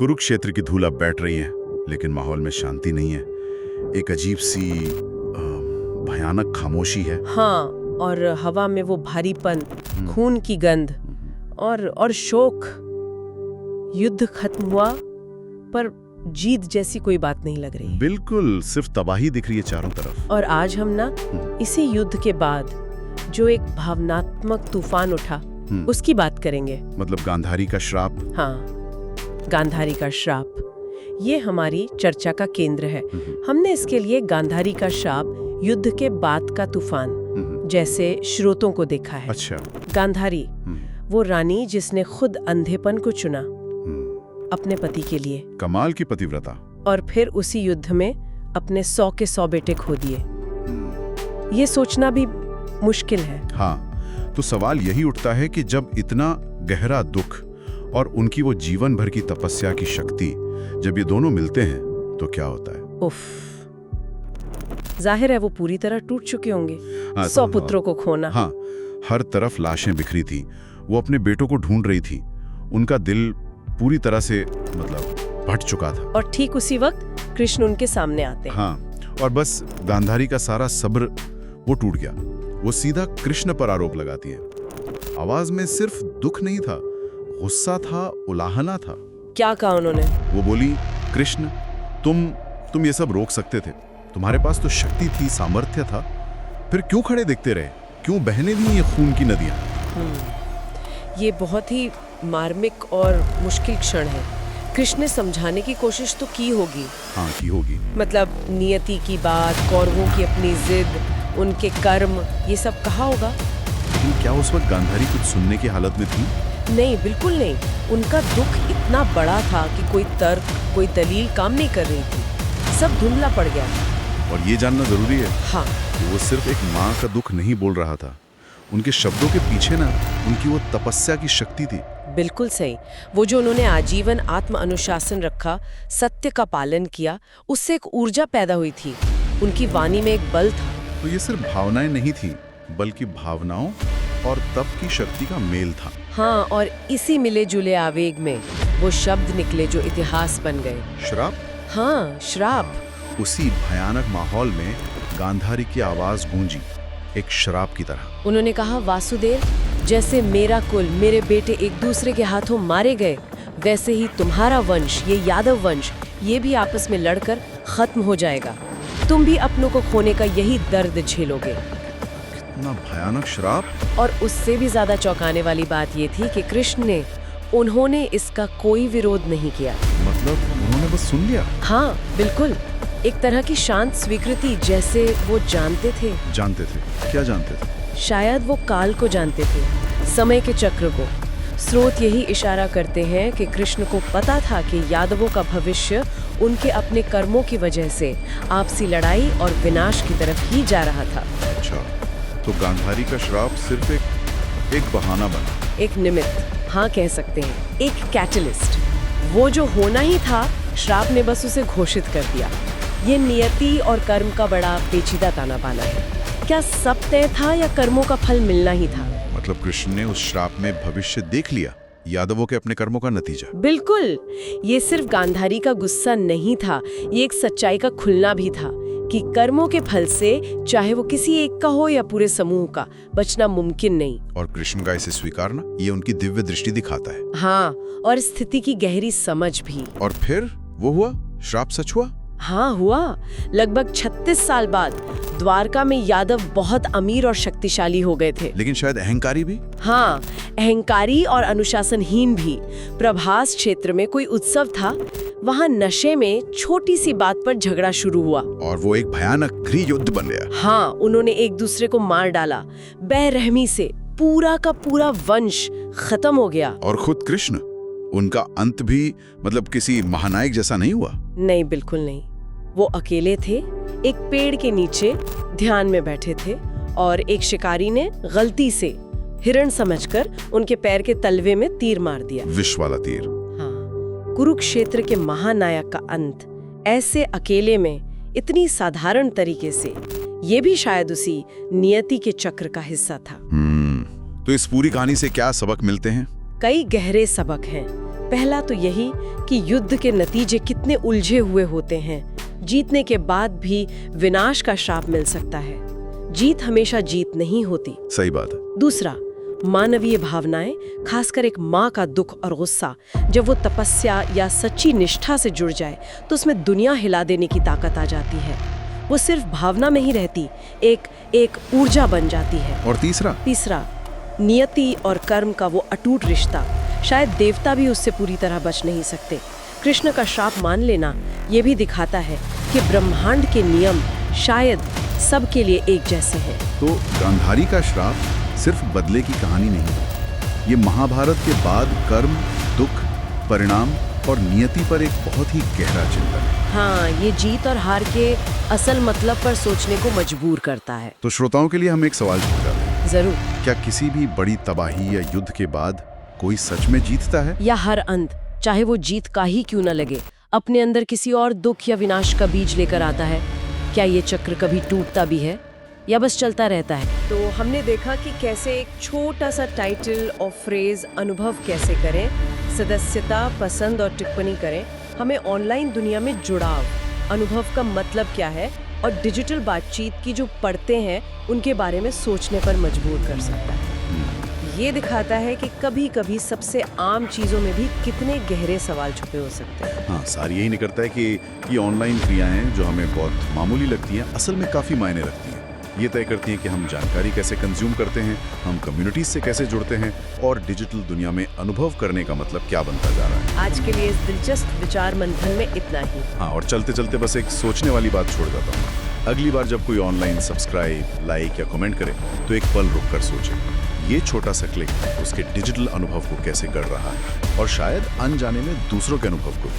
कुरुक्षेत्र की धूल अब बैठ रही है, लेकिन माहौल में शांति नहीं है। एक अजीब सी भयानक खामोशी है। हाँ, और हवा में वो भारीपन, खून की गंध और शोक। युद्ध खत्म हुआ, पर जीत जैसी कोई बात नहीं लग रही। बिल्कुल, सिर्फ तबाही दिख रही है चारों तरफ। और आज हम ना इसी युद्ध के बाद जो एक भावनात्मक तूफान उठा, उसकी बात करेंगे। मतलब गांधारी का श्राप। हाँ, गांधारी का श्राप, ये हमारी चर्चा का केंद्र है। हमने इसके लिए गांधारी का श्राप, युद्ध के बाद का तूफान जैसे स्रोतों को देखा है। अच्छा। गांधारी, वो रानी जिसने खुद अंधेपन को चुना अपने पति के लिए। कमाल की पतिव्रता। और फिर उसी युद्ध में अपने 100 के 100 बेटे खो दिए। ये सोचना भी मुश्किल है। हाँ, तो सवाल यही उठता है कि जब इतना गहरा दुख और उनकी वो जीवन भर की तपस्या की शक्ति, जब ये दोनों मिलते हैं तो क्या होता है? उफ, जाहिर है वो पूरी तरह टूट चुके होंगे। 100 पुत्रों को खोना। हाँ, हर तरफ लाशें बिखरी थी। वो अपने बेटों को ढूंढ रही थी। उनका दिल पूरी तरह से फट चुका था। और ठीक उसी वक्त कृष्ण उनके सामने आते हैं। हाँ, और बस गांधारी का सारा सब्र वो टूट गया। वो सीधा कृष्ण पर आरोप लगाती है। आवाज में सिर्फ दुख नहीं था, गुस्सा था, उलाहना था। क्या कहा उन्होंने? वो बोली, कृष्ण, तुम ये सब रोक सकते थे। तुम्हारे पास तो शक्ति थी, सामर्थ्य था, फिर क्यों खड़े देखते रहे? क्यों बहने दी ये खून की नदियां? ये बहुत ही मार्मिक और मुश्किल क्षण है। कृष्ण ने समझाने की कोशिश तो की होगी। हाँ, की होगी। मतलब नियति की बात, कौरवों की अपनी जिद, उनके कर्म, ये सब कहा होगा। लेकिन क्या उस वक्त गांधारी कुछ सुनने की हालत में थी? नहीं, बिल्कुल नहीं। उनका दुख इतना बड़ा था कि कोई तर्क, कोई दलील काम नहीं कर रही थी। सब धुंधला पड़ गया था। और ये जानना जरूरी है, हाँ, कि वो सिर्फ एक माँ का दुख नहीं बोल रहा था। उनके शब्दों के पीछे ना उनकी वो तपस्या की शक्ति थी। बिल्कुल सही। वो जो उन्होंने आजीवन आत्म अनुशासन रखा, सत्य का पालन किया, उससे एक ऊर्जा पैदा हुई थी। उनकी वाणी में एक बल था। तो ये सिर्फ भावनाएं नहीं थी, बल्कि भावनाओं और तप की शक्ति का मेल था। हाँ, और इसी मिले जुले आवेग में वो शब्द निकले जो इतिहास बन गए। श्राप? हाँ, श्राप। उसी भयानक माहौल में गांधारी की आवाज गूंजी, एक श्राप की तरह। उन्होंने कहा, वासुदेव, जैसे मेरा कुल, मेरे बेटे एक दूसरे के हाथों मारे गए, वैसे ही तुम्हारा वंश, ये यादव वंश, ये भी आपस में लड़कर खत्म हो जाएगा। तुम भी अपनों को खोने का यही दर्द झेलोगे। कितना भयानक श्राप! और उससे भी ज्यादा चौंकाने वाली बात ये थी कि कृष्ण ने, उन्होंने इसका कोई विरोध नहीं किया। मतलब उन्होंने बस सुन लिया? हाँ, बिल्कुल। एक तरह की शांत स्वीकृति, जैसे वो जानते थे। जानते थे? क्या जानते थे? शायद वो काल को जानते थे, समय के चक्र को। स्रोत यही इशारा करते हैं कि कृष्ण को पता था कि यादवों का भविष्य उनके अपने कर्मों की वजह से आपसी लड़ाई और विनाश की तरफ ही जा रहा था। अच्छा, तो गांधारी का श्राप सिर्फ एक बहाना बना, एक निमित्त, हाँ कह सकते हैं, एक कैटलिस्ट। वो जो होना ही था, श्राप ने बस उसे घोषित कर दिया। ये नियति और कर्म का बड़ा पेचीदा ताना बाना है। क्या सब तय था या कर्मों का फल मिलना ही था? मतलब कृष्ण ने उस श्राप में भविष्य देख लिया, यादवों के अपने कर्मों का नतीजा। बिल्कुल। ये सिर्फ गांधारी का गुस्सा नहीं था, ये एक सच्चाई का खुलना भी था कि कर्मों के फल से, चाहे वो किसी एक का हो या पूरे समूह का, बचना मुमकिन नहीं। और कृष्ण का इसे स्वीकारना, ये उनकी दिव्य दृष्टि दिखाता है। हाँ, और स्थिति की गहरी समझ भी। और फिर वो हुआ, श्राप सच हुआ। हाँ, हुआ। लगभग 36 साल बाद द्वारका में यादव बहुत अमीर और शक्तिशाली हो गए थे। लेकिन शायद अहंकारी भी। हाँ, अहंकारी और अनुशासनहीन भी। प्रभास क्षेत्र में कोई उत्सव था, वहाँ नशे में छोटी सी बात पर झगड़ा शुरू हुआ और वो एक भयानक गृह युद्ध बन गया। हाँ, उन्होंने एक दूसरे को मार डाला। बेरहमी से पूरा का पूरा वंश खत्म हो गया। और खुद कृष्ण, उनका अंत भी मतलब किसी महानायक जैसा नहीं हुआ। नहीं, बिल्कुल नहीं। वो अकेले थे, एक पेड़ के नीचे ध्यान में बैठे थे, और एक शिकारी ने गलती से हिरण समझकर उनके पैर के तलवे में तीर मार दिया। विष वाला तीर। हाँ, कुरुक्षेत्र के महानायक का अंत ऐसे अकेले में, इतनी साधारण तरीके से, ये भी शायद उसी नियति के चक्र का हिस्सा था। तो इस पूरी कहानी से क्या सबक मिलते हैं? कई गहरे सबक हैं। पहला तो यही कि युद्ध के नतीजे कितने उलझे हुए होते हैं। जीतने के बाद भी विनाश का श्राप मिल सकता है। जीत हमेशा जीत नहीं होती। सही बात है। दूसरा, मानवीय भावनाएं, खासकर एक माँ का दुख और गुस्सा, जब वो तपस्या या सच्ची निष्ठा से जुड़ जाए तो उसमें दुनिया हिला देने की ताकत आ जाती है। वो सिर्फ भावना में ही रहती, एक ऊर्जा बन जाती है। और तीसरा, नियति और कर्म का वो अटूट रिश्ता। शायद देवता भी उससे पूरी तरह बच नहीं सकते। कृष्ण का श्राप मान लेना ये भी दिखाता है कि ब्रह्मांड के नियम शायद सबके लिए एक जैसे हैं। तो गांधारी का श्राप सिर्फ बदले की कहानी नहीं है। ये महाभारत के बाद कर्म, दुख, परिणाम और नियति पर एक बहुत ही गहरा चिंतन है। हाँ, ये जीत और हार के असल मतलब पर सोचने को मजबूर करता है। तो श्रोताओं के लिए हम एक सवाल पूछ रहे हैं। जरूर। क्या किसी भी बड़ी तबाही या युद्ध के बाद कोई सच में जीतता है? या हर अंत, चाहे वो जीत का ही क्यों न लगे, अपने अंदर किसी और दुख या विनाश का बीज लेकर आता है? क्या ये चक्र कभी टूटता भी है या बस चलता रहता है? तो हमने देखा कि कैसे एक छोटा सा टाइटल और फ्रेज अनुभव कैसे करें, सदस्यता, पसंद और टिप्पणी करें, हमें ऑनलाइन दुनिया में जुड़ाव, अनुभव का मतलब क्या है और डिजिटल बातचीत की जो परतें हैं उनके बारे में सोचने पर मजबूर कर सकता है। ये दिखाता है कि कभी-कभी सबसे आम चीजों में भी कितने गहरे सवाल छुपे हो सकते हैं। हाँ, सार यही निकलता है कि ये ऑनलाइन क्रियाएं जो हमें बहुत मामूली लगती हैं, असल में काफ़ी मायने रखती हैं। ये तय करती हैं कि हम जानकारी कैसे कंज्यूम करते हैं, हम कम्युनिटीज से कैसे जुड़ते हैं और डिजिटल दुनिया में अनुभव करने का मतलब क्या बनता जा रहा है। आज के लिए इस दिलचस्प विचार मंथन में इतना ही। हाँ, और चलते चलते बस एक सोचने वाली बात छोड़ जाता हूँ। अगली बार जब कोई ऑनलाइन सब्सक्राइब, लाइक या कमेंट करे तो एक पल रुक कर सोचे, ये छोटा सा क्लिक उसके डिजिटल अनुभव को कैसे कर रहा है और शायद अनजाने में दूसरों के अनुभव को।